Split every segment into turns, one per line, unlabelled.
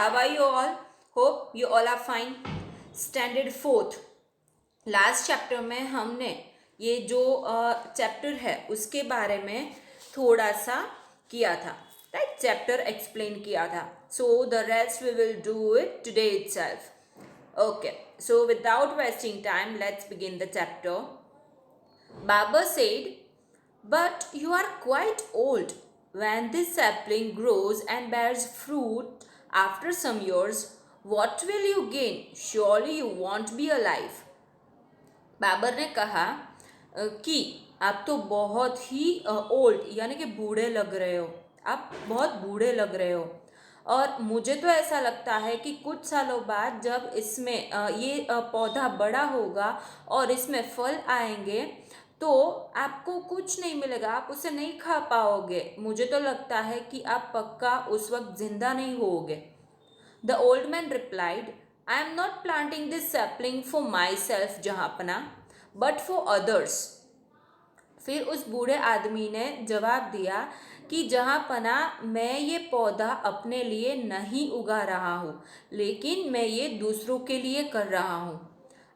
how are you all? Hope you all are fine. Standard 4th. Last chapter में हमने ये जो chapter है उसके बारे में थोड़ा सा किया था, राइट? चैप्टर एक्सप्लेन किया था. So the rest we will do it today itself. Okay, so without wasting time, let's begin the chapter. Baba said, "But you are quite old. When this sapling grows and bears fruit after some years, what will you gain? Surely you won't be alive." Babur ने कहा कि आप तो बहुत ही old यानी कि बूढ़े लग रहे हो, आप बहुत बूढ़े लग रहे हो, और मुझे तो ऐसा लगता है कि कुछ सालों बाद जब इसमें ये पौधा बड़ा होगा और इसमें फल आएंगे तो आपको कुछ नहीं मिलेगा, आप उसे नहीं खा पाओगे. मुझे तो लगता है कि आप पक्का उस वक्त जिंदा नहीं होगे. The old man replied, "I am not planting this sapling for myself, जहाँपना, but for others." फिर उस बूढ़े आदमी ने जवाब दिया कि जहाँपना, मैं ये पौधा अपने लिए नहीं उगा रहा हूँ, लेकिन मैं ये दूसरों के लिए कर रहा हूँ.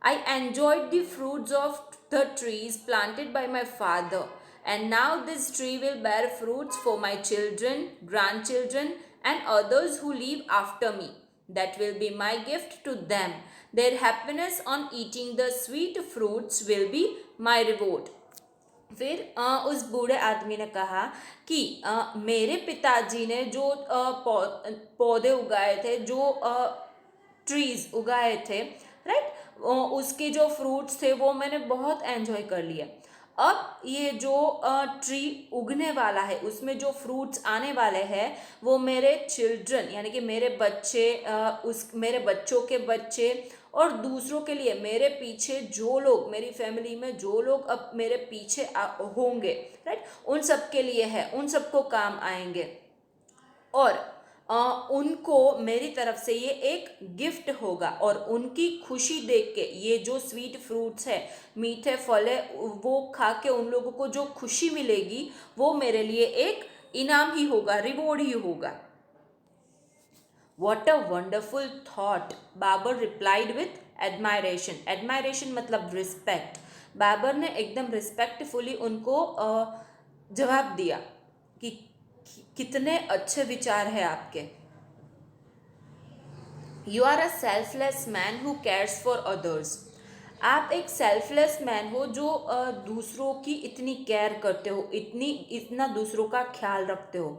I enjoyed the fruits of the trees planted by my father, and now this tree will bear fruits for my children, grandchildren, and others who live after me. That will be my gift to them. Their happiness on eating the sweet fruits will be my reward. फिर उस बूढ़े आदमी ने कहा कि मेरे पिताजी ने जो पौधे उगाए थे, जो ट्रीज उगाए थे, राइट, उसके जो फ्रूट्स थे वो मैंने बहुत एंजॉय कर लिए. अब ये जो ट्री उगने वाला है उसमें जो फ्रूट्स आने वाले हैं वो मेरे चिल्ड्रन यानी कि मेरे बच्चे, मेरे बच्चों के बच्चे और दूसरों के लिए, मेरे पीछे जो लोग, मेरी फैमिली में जो लोग अब मेरे पीछे होंगे, राइट, उन सब के लिए है, उन सबको काम आएंगे. और उनको मेरी तरफ से ये एक गिफ्ट होगा, और उनकी खुशी देख के, ये जो स्वीट फ्रूट्स है, मीठे फल है, वो खा के उन लोगों को जो खुशी मिलेगी वो मेरे लिए एक इनाम ही होगा, रिवॉर्ड ही होगा. What a wonderful thought, Babur replied with admiration. Admiration मतलब रिस्पेक्ट. बाबर ने एकदम रिस्पेक्टफुली उनको जवाब दिया कि कितने अच्छे विचार है आपके. You are a selfless man who cares for others. आप एक सेल्फलेस मैन हो जो दूसरों की इतनी केयर करते हो, इतना दूसरों का ख्याल रखते हो.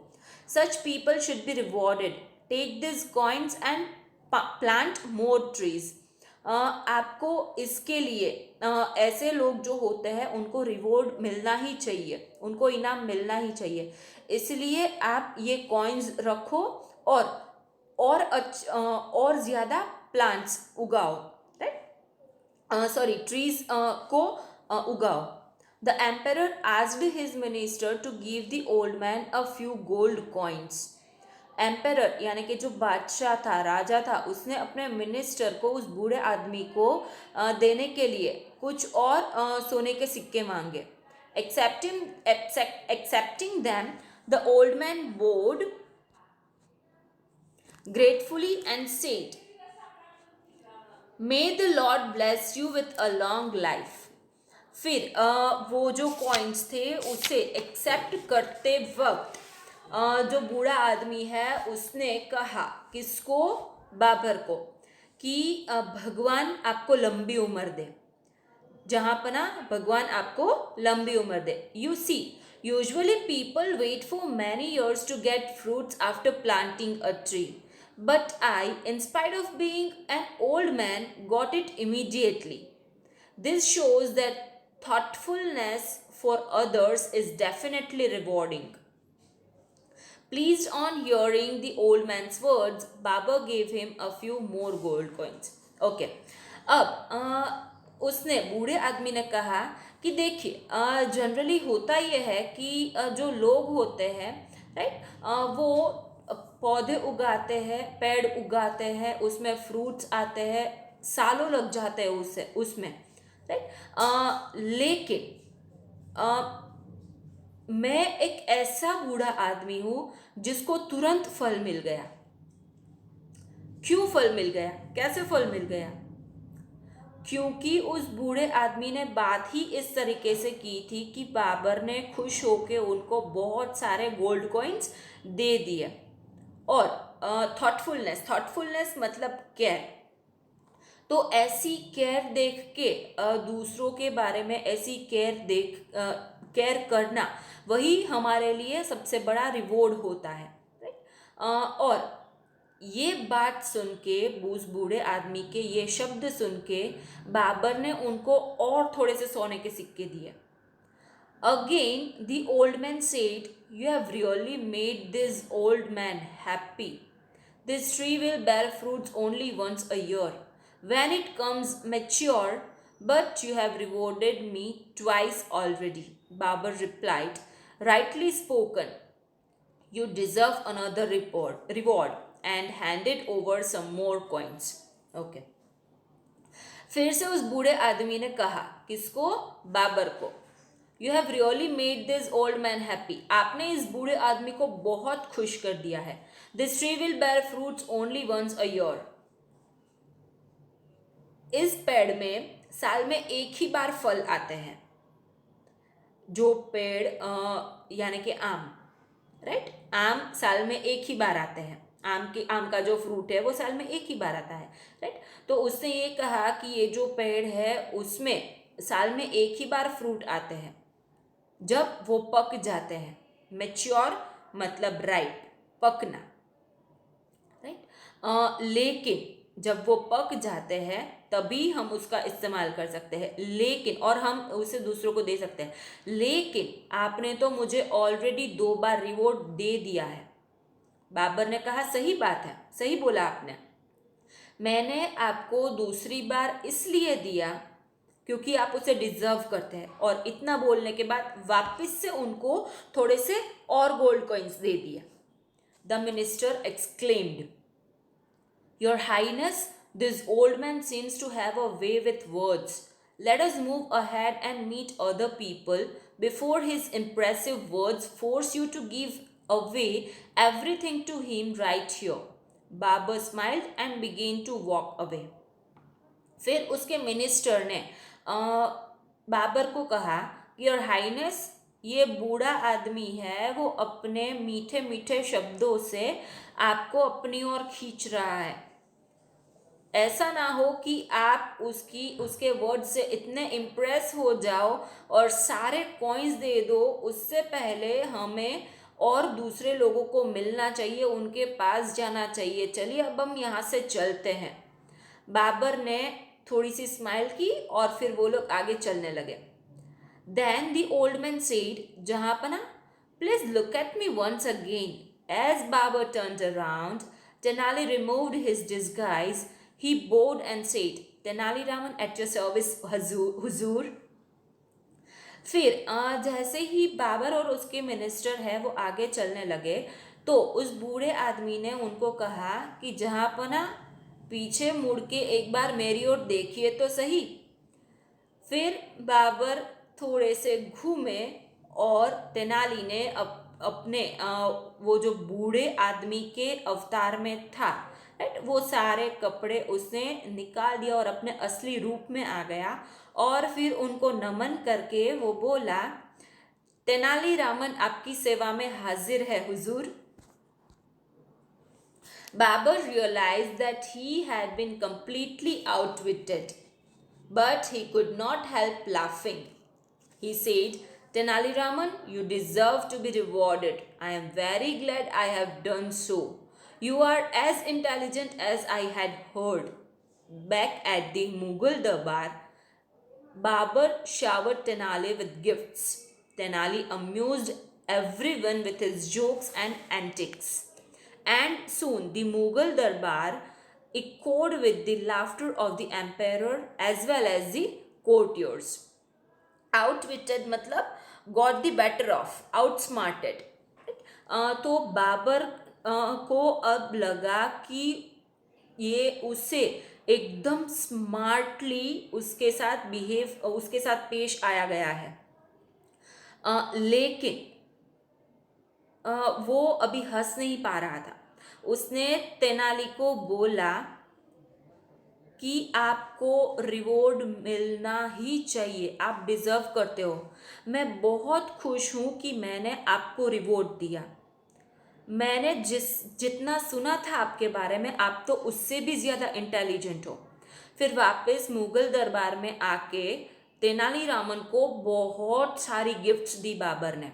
Such people should be rewarded. Take this coins and plant more trees. आपको इसके लिए ऐसे लोग जो होते हैं उनको रिवॉर्ड मिलना ही चाहिए, उनको इनाम मिलना ही चाहिए. इसलिए आप ये कॉइन्स रखो और ज़्यादा प्लांट्स उगाओ, राइट, ट्रीज को उगाओ. The emperor asked his minister to give the old man a few gold coins. Emperor यानी कि जो बादशाह था, राजा था, उसने अपने मिनिस्टर को, उस बूढ़े आदमी को देने के लिए कुछ और सोने के सिक्के मांगे. Accepting them, the old man bowed gratefully and said, "May the Lord bless you with a long life." फिर वो जो कॉइन्स थे उसे एक्सेप्ट करते वक्त जो बूढ़ा आदमी है उसने कहा, किसको? बाबर को, कि भगवान आपको लंबी उम्र दे. जहाँपना, भगवान आपको लंबी उम्र दे. You see, usually people wait for many years to get fruits after planting a tree, but I, in spite of being an old man, got it immediately. This shows that thoughtfulness for others is definitely rewarding. Pleased on hearing the old man's words, Baba gave him a few more gold coins. Okay. अब उसने, बूढ़े आदमी ने कहा कि देखिए, generally होता ये है कि जो लोग होते हैं, राइट, वो पौधे उगाते हैं, पेड़ उगाते हैं, उसमें फ्रूट्स आते हैं, सालों लग जाते हैं उसमें, राइट, लेकिन मैं एक ऐसा बूढ़ा आदमी हूँ जिसको तुरंत फल मिल गया. क्यों फल मिल गया, कैसे फल मिल गया? क्योंकि उस बूढ़े आदमी ने बात ही इस तरीके से की थी कि बाबर ने खुश होके उनको बहुत सारे गोल्ड कॉइन्स दे दिए। और थॉटफुलनेस मतलब केयर। तो ऐसी केयर देख के दूसरों के बारे में ऐसी केयर करना, वही हमारे लिए सबसे बड़ा रिवॉर्ड होता है, राइट। और ये बात सुन के, उस बूढ़े आदमी के ये शब्द सुन के बाबर ने उनको और थोड़े से सोने के सिक्के दिए। Again, the old man said, "You have really made this old man happy. This tree will bear fruits only once a year, when it comes mature, but you have rewarded me twice already." Babar replied, "Rightly spoken. You deserve another reward," and handed over some more coins. Okay. फिर से उस बूढ़े आदमी ने कहा, किसको? बाबर को। You have really made this old man happy. आपने इस बूढ़े आदमी को बहुत खुश कर दिया है। This tree will bear fruits only once a year. इस पेड़ में साल में एक ही बार फल आते हैं। जो पेड़ यानी कि आम, राइट, आम साल में एक ही बार आते हैं। आम का जो फ्रूट है वो साल में एक ही बार आता है, राइट। तो उसने ये कहा कि ये जो पेड़ है उसमें साल में एक ही बार फ्रूट आते हैं जब वो पक जाते हैं। मैच्योर मतलब राइप, पकना, राइट। लेकिन जब वो पक जाते हैं तभी हम उसका इस्तेमाल कर सकते हैं, लेकिन, और हम उसे दूसरों को दे सकते हैं। लेकिन आपने तो मुझे ऑलरेडी 2 बार रिवॉर्ड दे दिया है। बाबर ने कहा, सही बात है, सही बोला आपने। मैंने आपको दूसरी बार इसलिए दिया क्योंकि आप उसे डिजर्व करते हैं। और इतना बोलने के बाद वापस से उनको थोड़े से और गोल्ड कॉइन्स दे दिए। The minister exclaimed, "Your Highness, this old man seems to have a way with words. Let us move ahead and meet other people before his impressive words force you to give away everything to him right here." Babar smiled and began to walk away. फिर उसके minister ने बाबर को कहा, your highness, ये बूढ़ा आदमी है, वो अपने मीठे मीठे शब्दों से आपको अपनी ओर खींच रहा है। ऐसा ना हो कि आप उसके वर्ड से इतने इम्प्रेस हो जाओ और सारे कॉइन्स दे दो। उससे पहले हमें और दूसरे लोगों को मिलना चाहिए, उनके पास जाना चाहिए। चलिए अब हम यहाँ से चलते हैं। बाबर ने थोड़ी सी स्माइल की और फिर वो लोग आगे चलने लगे। Then the old man said, "Jahanpana, please look at me once again." As Babar turned around, Tenali removed his disguise. He bowed and said, "Tenali Raman at your service, Huzoor." फिर जैसे ही बाबर और उसके मिनिस्टर है वो आगे चलने लगे तो उस बूढ़े आदमी ने उनको कहा कि जहाँपना, पीछे मुड़ के एक बार मेरी ओर देखिए तो सही। फिर बाबर थोड़े से घूमे और तेनाली ने अपने वो जो बूढ़े आदमी के अवतार में था, राइट, वो सारे कपड़े उसने निकाल दिया और अपने असली रूप में आ गया। और फिर उनको नमन करके वो बोला, तेनाली रामन आपकी सेवा में हाजिर है हुजूर। Babar realized that he had been completely outwitted, but he could not help laughing. He said, "Tenali Raman, you deserve to be rewarded. I am very glad I have done so. You are as intelligent as I had heard." Back at the Mughal Darbar, Babar showered Tenali with gifts. Tenali amused everyone with his jokes and antics. And soon the Mughal Darbar echoed with the laughter of the emperor as well as the courtiers. Outwitted मतलब got the better of, outsmarted. तो बाबर को अब लगा कि ये उसे एकदम smartly उसके साथ पेश आया गया है। लेकिन वो अभी हंस नहीं पा रहा था। उसने तेनाली को बोला कि आपको रिवॉर्ड मिलना ही चाहिए, आप डिजर्व करते हो। मैं बहुत खुश हूँ कि मैंने आपको रिवॉर्ड दिया। मैंने जितना सुना था आपके बारे में, आप तो उससे भी ज़्यादा इंटेलिजेंट हो। फिर वापस मुगल दरबार में आके तेनालीरामन को बहुत सारी गिफ्ट्स दी बाबर ने।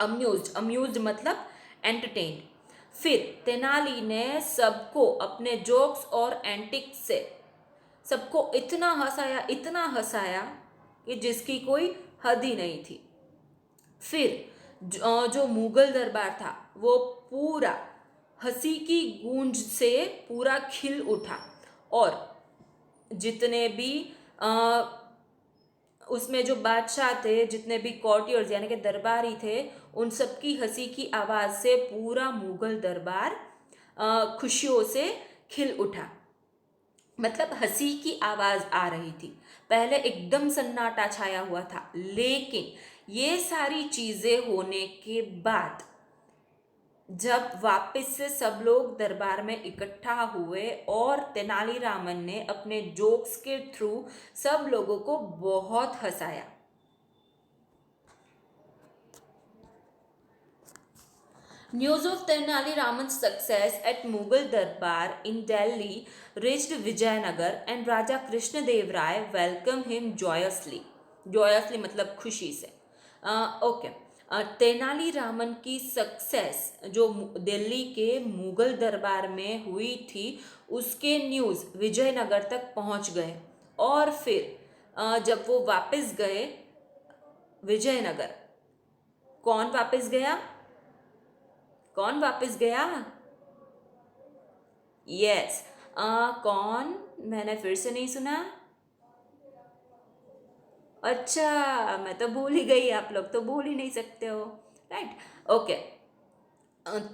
अम्यूज्ड मतलब एंटरटेन्ड। फिर तेनाली ने सबको अपने जोक्स और एंटिक्स से सबको इतना हंसाया कि जिसकी कोई हद ही नहीं थी। फिर जो मुगल दरबार था वो पूरा हंसी की गूंज से पूरा खिल उठा, और जितने भी उसमें जो बादशाह थे, जितने भी कॉर्टियर्स यानी कि दरबारी थे, उन सबकी हंसी की आवाज़ से पूरा मुगल दरबार खुशियों से खिल उठा। मतलब हंसी की आवाज़ आ रही थी। पहले एकदम सन्नाटा छाया हुआ था, लेकिन ये सारी चीज़ें होने के बाद जब वापस से सब लोग दरबार में इकट्ठा हुए और तेनालीरामन ने अपने जोक्स के थ्रू सब लोगों को बहुत हंसाया। News of Tenali Raman's success at Mughal Darbar in Delhi reached Vijayanagar, and Raja Krishnadev Rai welcomed him joyously. Joyously मतलब खुशी से। ओके। तेनाली रामन की सक्सेस जो दिल्ली के मुगल दरबार में हुई थी, उसके न्यूज़ विजयनगर तक पहुंच गए। और फिर जब वो वापस गए विजयनगर, कौन वापस गया? कौन वापस गया? यस, कौन? मैंने फिर से नहीं सुना। अच्छा, मैं तो भूल ही गई, आप लोग तो भूल ही नहीं सकते हो, राइट? ओके।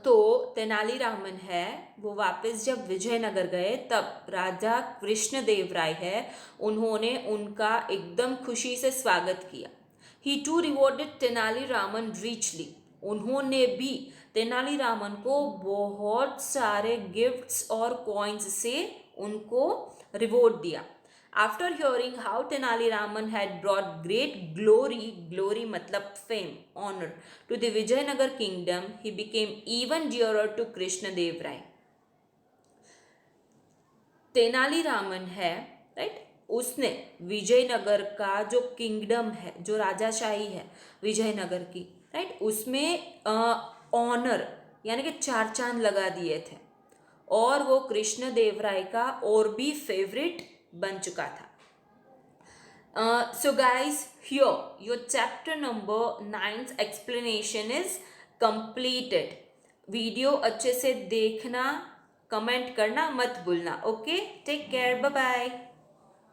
तो तेनालीरामन है वो वापस जब विजयनगर गए, तब राजा कृष्णदेव राय है, उन्होंने उनका एकदम खुशी से स्वागत किया। ही टू रिवॉर्डेड तेनालीरामन रिचली। उन्होंने भी तेनालीरामन को बहुत सारे गिफ्ट्स और कॉइन्स से उनको रिवॉर्ड दिया। After hearing how Tenali Raman had brought great glory मतलब fame, honor to the Vijayanagar kingdom, he became even dearer to Krishna Dev Rai. Tenali Raman है, राइट, उसने विजयनगर का जो किंगडम है, जो राजाशाही है विजयनगर की, राइट, उसमें ऑनर यानी कि 4 चांद लगा दिए थे, और वो कृष्ण देव राय का और भी फेवरेट बन चुका था। So guys, here your chapter number 9's explanation is completed. Video अच्छे से देखना, कमेंट करना मत भूलना। Okay, take care, bye bye.